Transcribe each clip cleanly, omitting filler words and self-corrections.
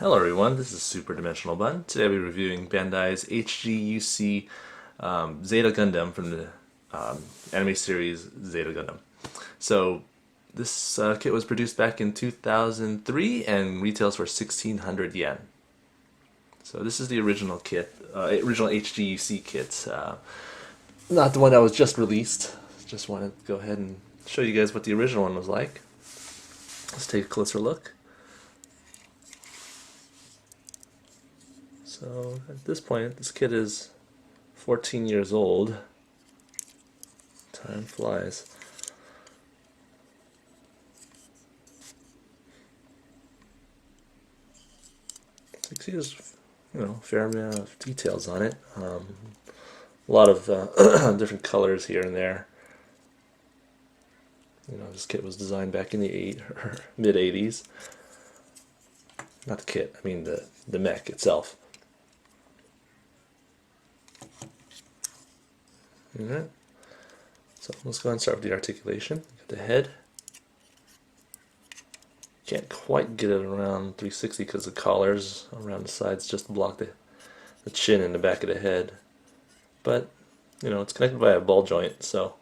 Hello everyone, this is Super Dimensional Bun. Today I'll be reviewing Bandai's HGUC Zeta Gundam from the anime series Zeta Gundam. So this kit was produced back in 2003 and retails for 1,600 yen. So this is the original kit, original HGUC kit, not the one that was just released. Just wanted to go ahead and show you guys what the original one was like. Let's take a closer look. So at this point, this kid is 14 years old. Time flies. So you can see there's, a fair amount of details on it. A lot of different colors here and there. This kit was designed back in the mid 80s. Not the kit, I mean the mech itself. Alright, so let's go ahead and start with the articulation. Got the head. Can't quite get it around 360 because the collars around the sides just block the chin and the back of the head. But, it's connected by a ball joint, so,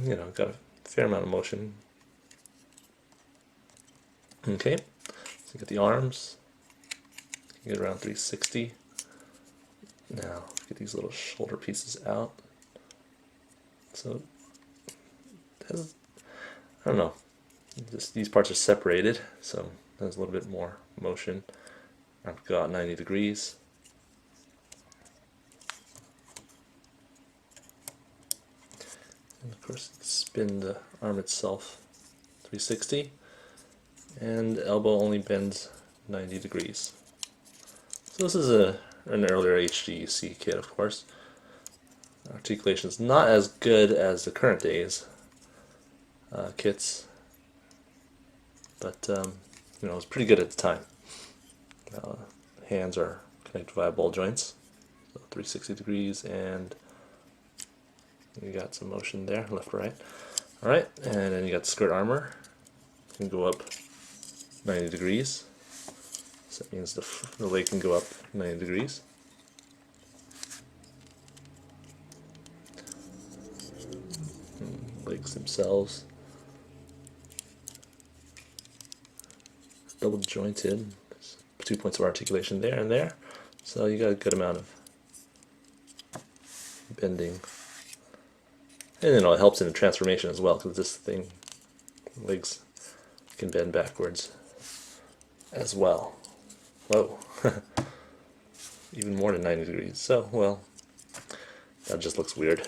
got a fair amount of motion. Okay, so you got the arms. You can get around 360. Now, get these little shoulder pieces out. So, I don't know, these parts are separated, so there's a little bit more motion. I've got 90 degrees. And of course, spin the arm itself 360, and the elbow only bends 90 degrees. So this is an earlier HGUC kit, of course. Articulation is not as good as the current days kits, but it was pretty good at the time. Hands are connected via ball joints, so 360 degrees, and you got some motion there, left, right. Alright, and then you got the skirt armor. You can go up 90 degrees. So that means the leg can go up 90 degrees. Legs themselves. Double jointed. 2 points of articulation there and there. So you got a good amount of bending. And it helps in the transformation as well, because this thing, legs can bend backwards as well. Whoa. Even more than 90 degrees. So, well, that just looks weird.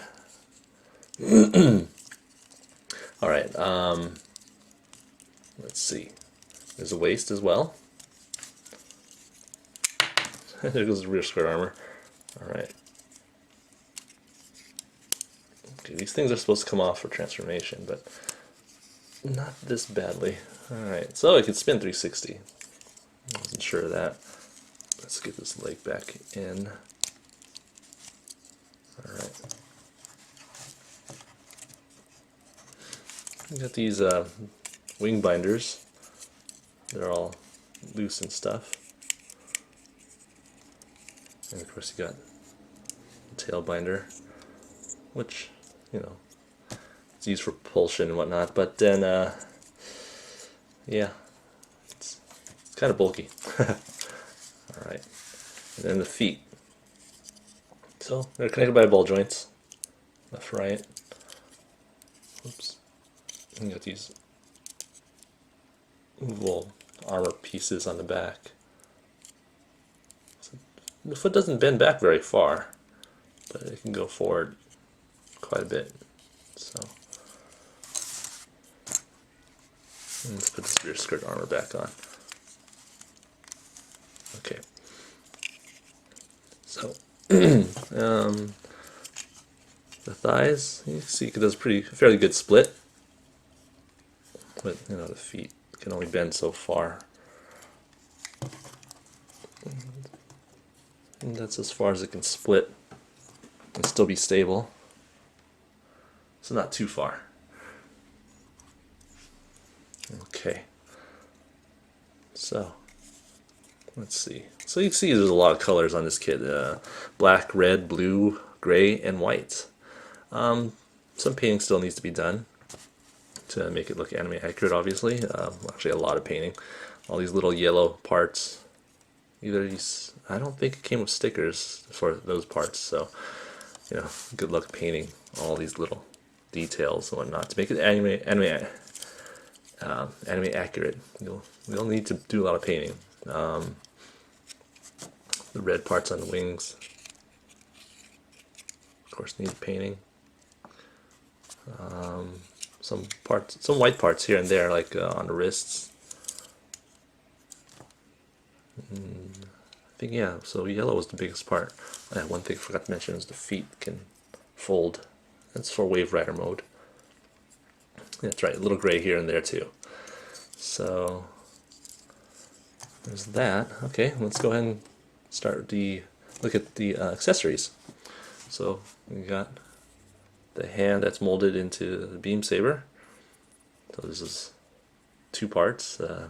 Alright, let's see. There's a waist as well. There goes the rear skirt armor. Alright. Okay, these things are supposed to come off for transformation, but not this badly. Alright, so I could spin 360. I wasn't sure of that. Let's get this leg back in. Alright. We got these wing binders. They're all loose and stuff. And of course you got the tail binder, which, it's used for propulsion and whatnot, but then, yeah, it's kind of bulky. Alright, and then the feet. So, they're connected by ball joints, left, right. Oops. And you got these little armor pieces on the back. So the foot doesn't bend back very far, but it can go forward quite a bit. So let's put this rear skirt armor back on. Okay. So the thighs, you can see it does fairly good split. But the feet can only bend so far. And that's as far as it can split and still be stable. So not too far. Okay. So let's see. So you can see there's a lot of colors on this kit. Black, red, blue, gray, and white. Some painting still needs to be done to make it look anime accurate, obviously. Actually a lot of painting. All these little yellow parts. Either these, I don't think it came with stickers for those parts, so you know, good luck painting all these little details and whatnot to make it anime accurate. You'll need to do a lot of painting. The red parts on the wings, of course, need painting. Some white parts here and there, like on the wrists. I think, yeah, so yellow was the biggest part. One thing I forgot to mention is the feet can fold. That's for Wave Rider mode. That's right, a little gray here and there too. So there's that. Okay, let's go ahead and look at the accessories. So we got the hand that's molded into the beam saber. So this is two parts, the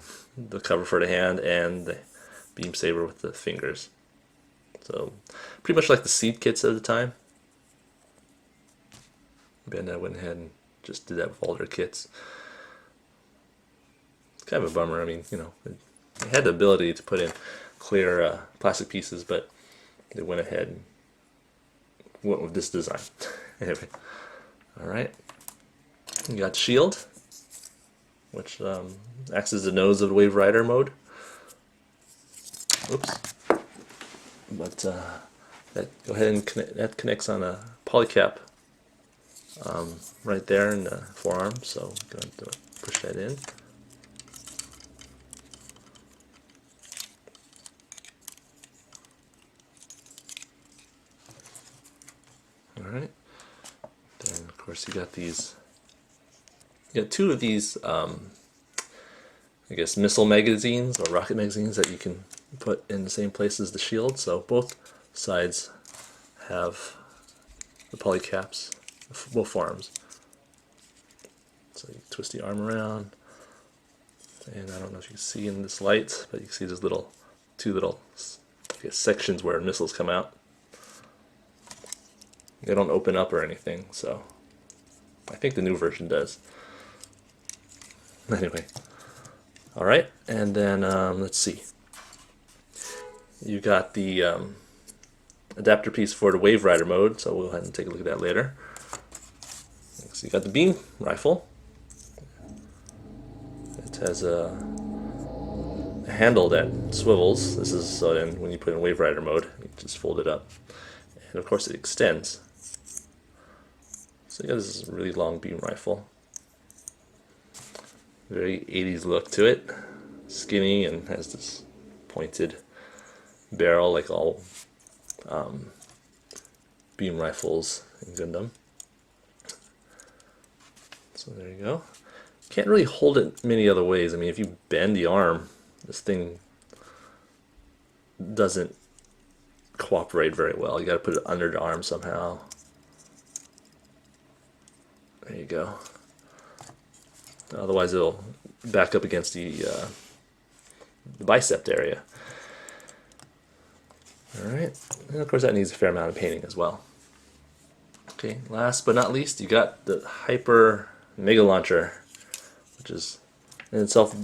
cover for the hand and the beam saber with the fingers. So pretty much like the seed kits at the time. Bandai went ahead and just did that with all their kits. It's kind of a bummer. I mean, you know, they had the ability to put in clear plastic pieces, but they went ahead and went with this design. Anyway, all right. You got shield, which acts as the nose of the Wave Rider mode. Oops. But go ahead and that connects on a polycap right there in the forearm. So I'm going to push that in. All right. Then of course you got these. You got two of these. I guess missile magazines or rocket magazines that you can put in the same place as the shield. So both sides have the polycaps, both arms. So you twist the arm around, and I don't know if you can see in this light, but you can see there's two little I guess, sections where missiles come out. They don't open up or anything, so I think the new version does. Anyway. Alright, and then let's see. You got the adapter piece for the Wave Rider mode, so we'll go ahead and take a look at that later. So you got the beam rifle. It has a handle that swivels. This is so then when you put in Wave Rider mode, you just fold it up. And of course it extends. So you got this really long beam rifle. Very 80s look to it. Skinny and has this pointed barrel like all beam rifles in Gundam. So there you go. Can't really hold it many other ways. I mean, if you bend the arm, this thing doesn't cooperate very well. You got to put it under the arm somehow. There you go. Otherwise it'll back up against the bicep area. Alright, and of course that needs a fair amount of painting as well. Okay, last but not least, you got the Hyper Mega Launcher, which is in itself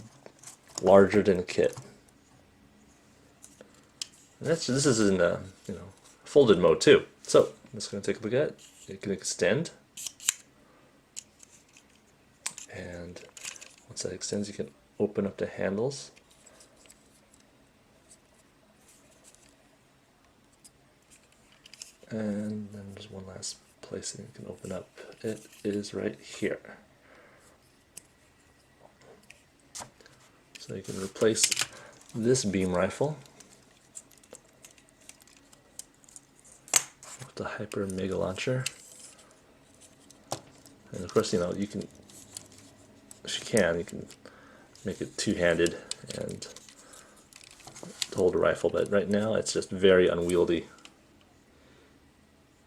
larger than a kit. And this is in folded mode too. So I'm just going to take a look at it. It can extend. And once that extends, you can open up the handles. And then there's one last place that you can open up. It is right here. So you can replace this beam rifle with the Hyper Mega Launcher. And of course, you can, if you can make it two-handed and hold a rifle, but right now it's just very unwieldy.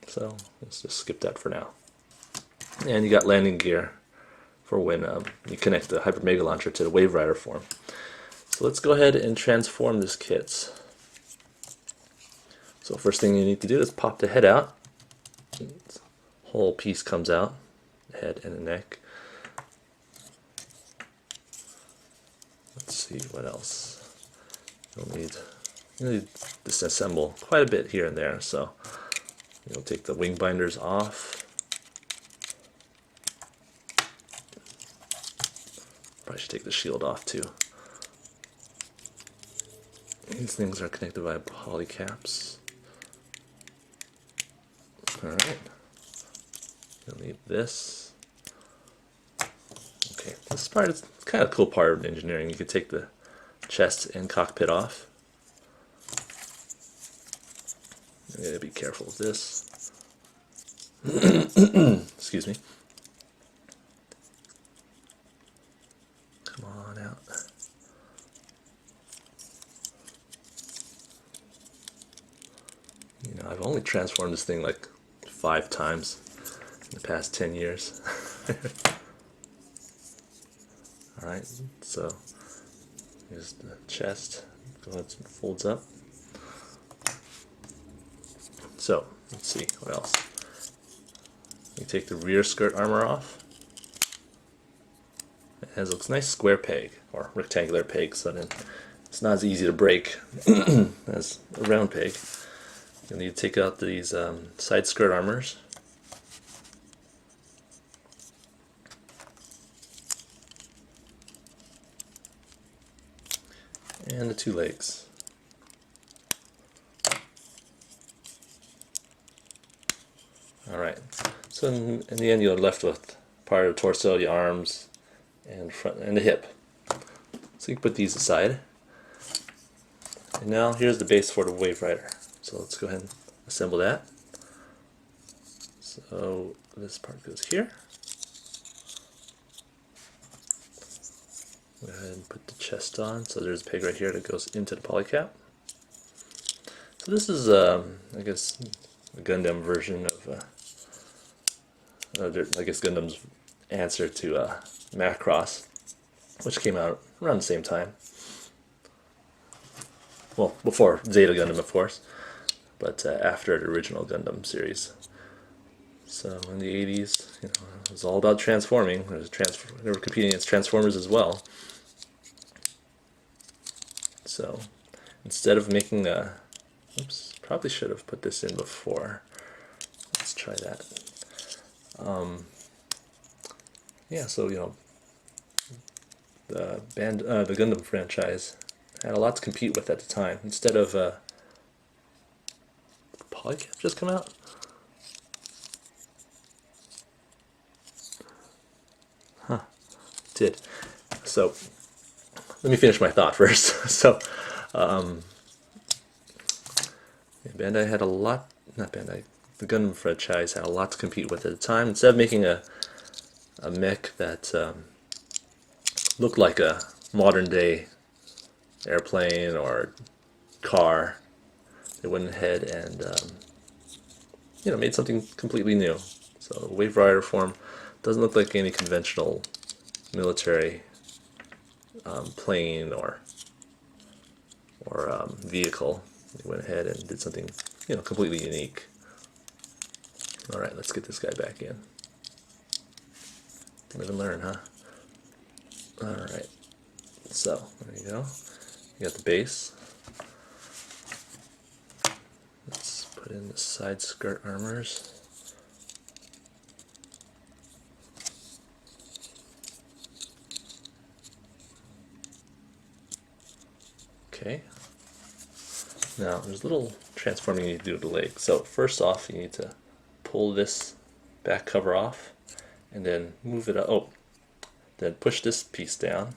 So let's just skip that for now. And you got landing gear for when you connect the Hyper Mega Launcher to the Wave Rider form. So let's go ahead and transform this kit. So first thing you need to do is pop the head out. Whole piece comes out, head and the neck. Let's see what else. You'll need disassemble quite a bit here and there, so you'll take the wing binders off. Probably should take the shield off too. These things are connected by poly caps. Alright. You'll need this. Okay, this part is kind of a cool part of engineering. You can take the chest and cockpit off. You gotta be careful with this. Excuse me. Come on out. You know, I've only transformed this thing like 5 times in the past 10 years. Alright, so here's the chest. Go ahead and folds up. So, let's see, what else? You take the rear skirt armor off. It has a nice square peg, or rectangular peg, so then it's not as easy to break as a round peg. You'll need to take out these side skirt armors. And the 2 legs. Alright, so in the end you're left with part of the torso, the arms, and front and the hip. So you can put these aside. And now here's the base for the Wave Rider. So let's go ahead and assemble that. So this part goes here. Go ahead and put the chest on. So there's a peg right here that goes into the polycap. So this is, I guess, a Gundam version of, I guess Gundam's answer to Macross, which came out around the same time. Well, before Zeta Gundam, of course, but after the original Gundam series. So in the 80s, you know, it was all about transforming. They were competing against Transformers as well. So instead of making a, oops, probably should have put this in before. Let's try that. Yeah, so you know, the Gundam franchise had a lot to compete with at the time. Instead of polycap just come out. Huh, it did. So let me finish my thought first. So Bandai had a lot, not Bandai, the Gundam franchise had a lot to compete with at the time. Instead of making a mech that looked like a modern day airplane or car, they went ahead and you know, made something completely new. So Wave Rider form doesn't look like any conventional military plane or vehicle. They went ahead and did something, you know, completely unique. All right, let's get this guy back in. Live and learn, huh? All right. So there you go. You got the base. Let's put in the side skirt armors. Okay. Now there's a little transforming you need to do with the leg. So first off, you need to pull this back cover off and then move it up. Oh, then push this piece down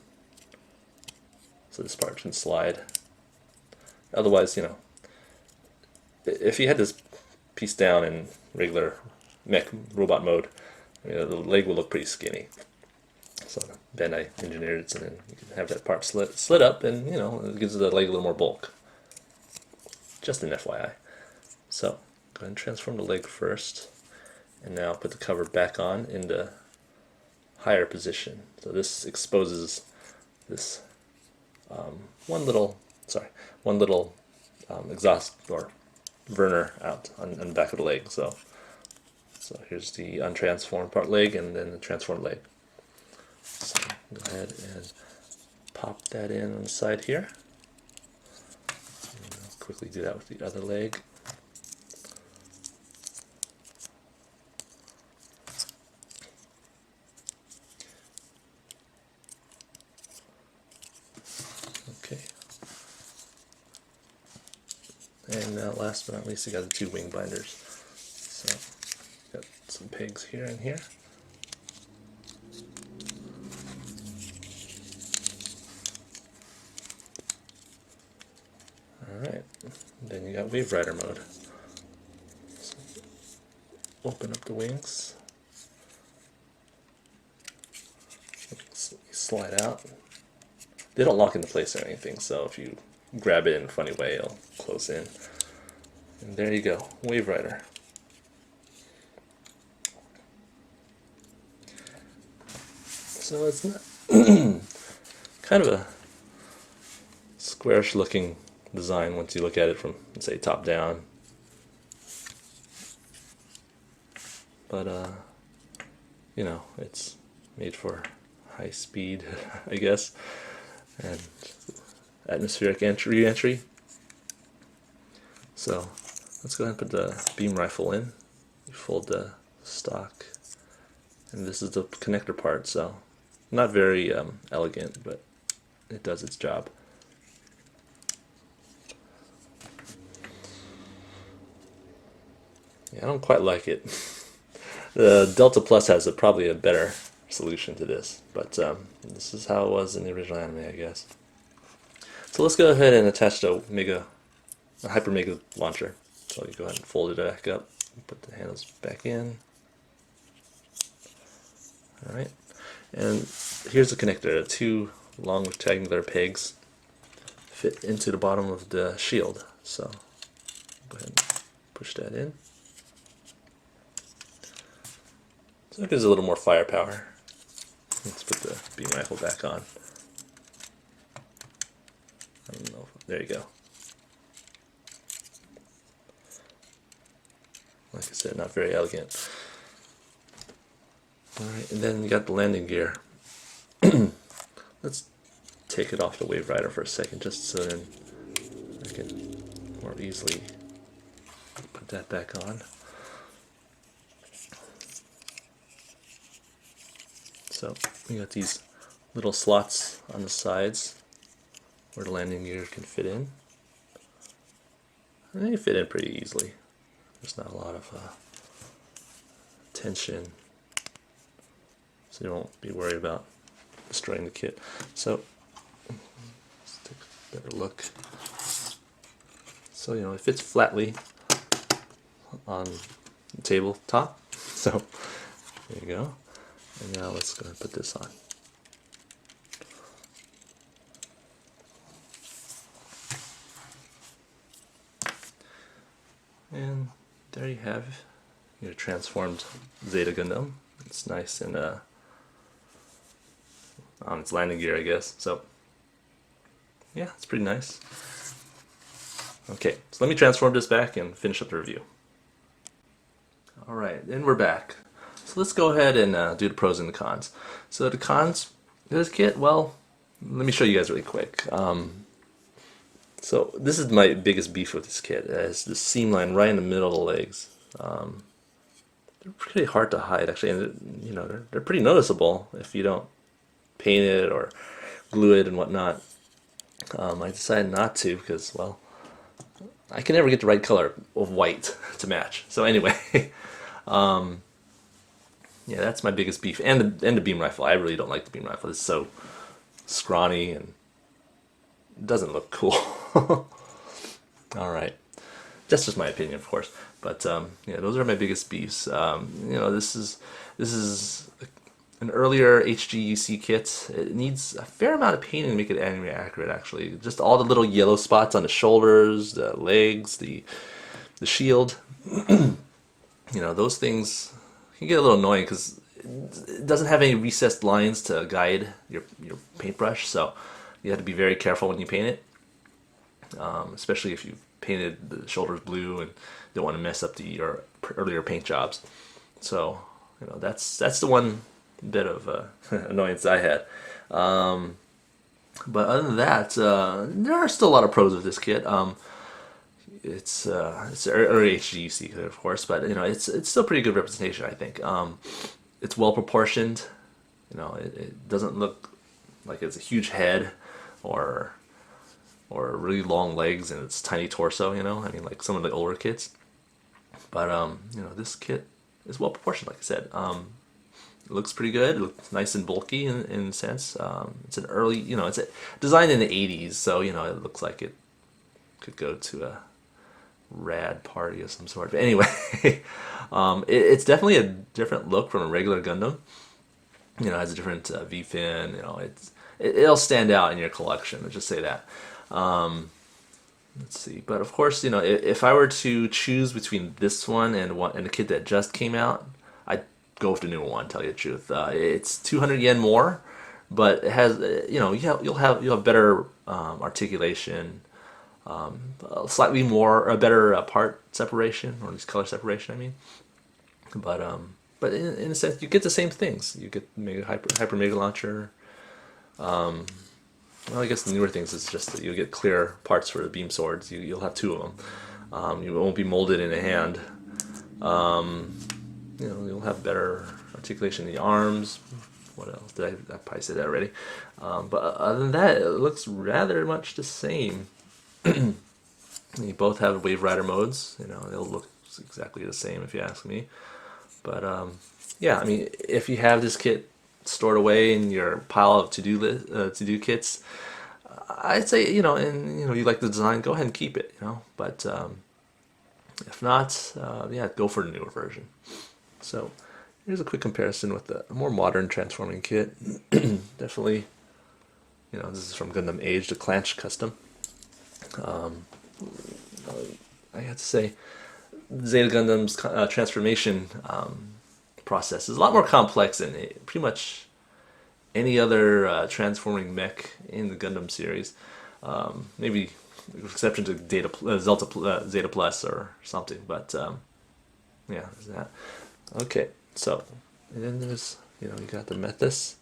so this part can slide. Otherwise, you know, if you had this piece down in regular mech robot mode, you know, the leg will look pretty skinny. So Bandai engineered it so then you can have that part slit up, and you know, it gives the leg a little more bulk. Just an FYI. So go ahead and transform the leg first, and now put the cover back on in the higher position. So this exposes this one little, sorry, one little exhaust or burner out on the back of the leg. So here's the untransformed part leg and then the transformed leg. So go ahead and pop that in on the side here. And I'll quickly do that with the other leg. Okay. And last but not least, you got the two wing binders. So got some pegs here and here. Alright, then you got Wave Rider mode. So open up the wings, slide out. They don't lock into place or anything, so if you grab it in a funny way, it'll close in. And there you go, Wave Rider. So it's not kind of a squarish looking design once you look at it from, say, top down. But you know, it's made for high speed, I guess, and atmospheric re-entry. So let's go ahead and put the beam rifle in. You fold the stock, and this is the connector part, so not very elegant, but it does its job. Yeah, I don't quite like it. The Delta Plus has probably a better solution to this, but this is how it was in the original anime, I guess. So let's go ahead and attach the Hyper Mega launcher. So you go ahead and fold it back up, put the handles back in. Alright, and here's the connector. The two long rectangular pegs fit into the bottom of the shield. So go ahead and push that in. So it gives a little more firepower. Let's put the beam rifle back on. I don't know. There you go. Like I said, not very elegant. Alright, and then you got the landing gear. Let's take it off the Wave Rider for a second, just so then I can more easily put that back on. So we got these little slots on the sides where the landing gear can fit in. And they fit in pretty easily. There's not a lot of tension, so you won't be worried about destroying the kit. So let's take a better look. So you know, it fits flatly on the tabletop. So there you go. And now let's go and put this on. And there you have your transformed Zeta Gundam. It's nice and on its landing gear, I guess. So yeah, it's pretty nice. Okay, so let me transform this back and finish up the review. Alright, and we're back. So let's go ahead and do the pros and the cons. So the cons of this kit, well, let me show you guys really quick. So this is my biggest beef with this kit. It has the seam line right in the middle of the legs. They're pretty hard to hide, actually, and you know, they're pretty noticeable if you don't paint it or glue it and whatnot. I decided not to because, well, I can never get the right color of white to match. So anyway, yeah, that's my biggest beef. And the beam rifle. I really don't like the beam rifle. It's so scrawny and it doesn't look cool. Alright. That's just my opinion, of course. But yeah, those are my biggest beefs. You know, this is an earlier HGUC kit. It needs a fair amount of painting to make it anime accurate, actually. Just all the little yellow spots on the shoulders, the legs, the shield. You know, those things can get a little annoying because it doesn't have any recessed lines to guide your paintbrush. So You have to be very careful when you paint it, especially if you painted the shoulders blue and don't want to mess up your earlier paint jobs. So, you know, that's the one bit of annoyance I had. But other than that, there are still a lot of pros with this kit. It's early HGUC, of course, but you know, it's still pretty good representation, I think. It's well proportioned. You know, it doesn't look like it's a huge head or really long legs and its tiny torso. You know, I mean, like some of the older kits. But you know, this kit is well proportioned, like I said. It looks pretty good. It looks nice and bulky in a sense. It's an early, you know, it's designed in the 80s, so you know, it looks like it could go to a rad party of some sort. But anyway, it's definitely a different look from a regular Gundam. You know, it has a different V-fin. You know, it'll stand out in your collection. Let's just say that. Let's see. But of course, you know, if I were to choose between this one and the kit that just came out, I'd go with the newer one. Tell you the truth, it's 200 yen more, but it has, you know, you'll have better articulation. Slightly more, a better part separation, or at least color separation, I mean. But in a sense, you get the same things. You get hyper mega launcher. Well, I guess the newer things is just that you'll get clear parts for the beam swords. You'll have two of them. You won't be molded in a hand. You know, you'll have better articulation in the arms. What else? I probably said that already. But other than that, it looks rather much the same. You both have Wave Rider modes. You know, they'll look exactly the same if you ask me. But yeah, I mean, if you have this kit stored away in your pile of to-do kits, I'd say, you know, and you know, you like the design, go ahead and keep it. You know, but if not, yeah, go for the newer version. So here's a quick comparison with the more modern transforming kit. Definitely, you know, this is from Gundam Age, the Clanch Custom. I have to say, Zeta Gundam's transformation process is a lot more complex than pretty much any other transforming mech in the Gundam series. Maybe with exception to Zeta Plus or something, but yeah, there's that. Okay, so and then there's, you know, you got the Methus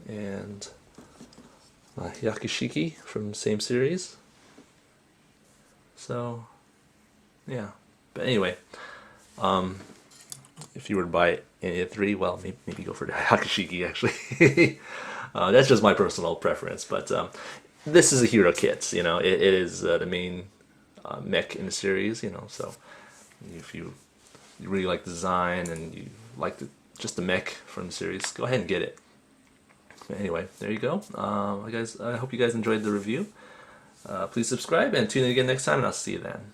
and Yakishiki from the same series. So yeah, but anyway, if you were to buy any of the three, well, maybe go for the Yakishiki actually. That's just my personal preference, but this is a hero kit. You know, it is the main mech in the series. You know, so if you really like the design and you like just the mech from the series, go ahead and get it. But anyway, there you go. I hope you guys enjoyed the review. Please subscribe and tune in again next time, and I'll see you then.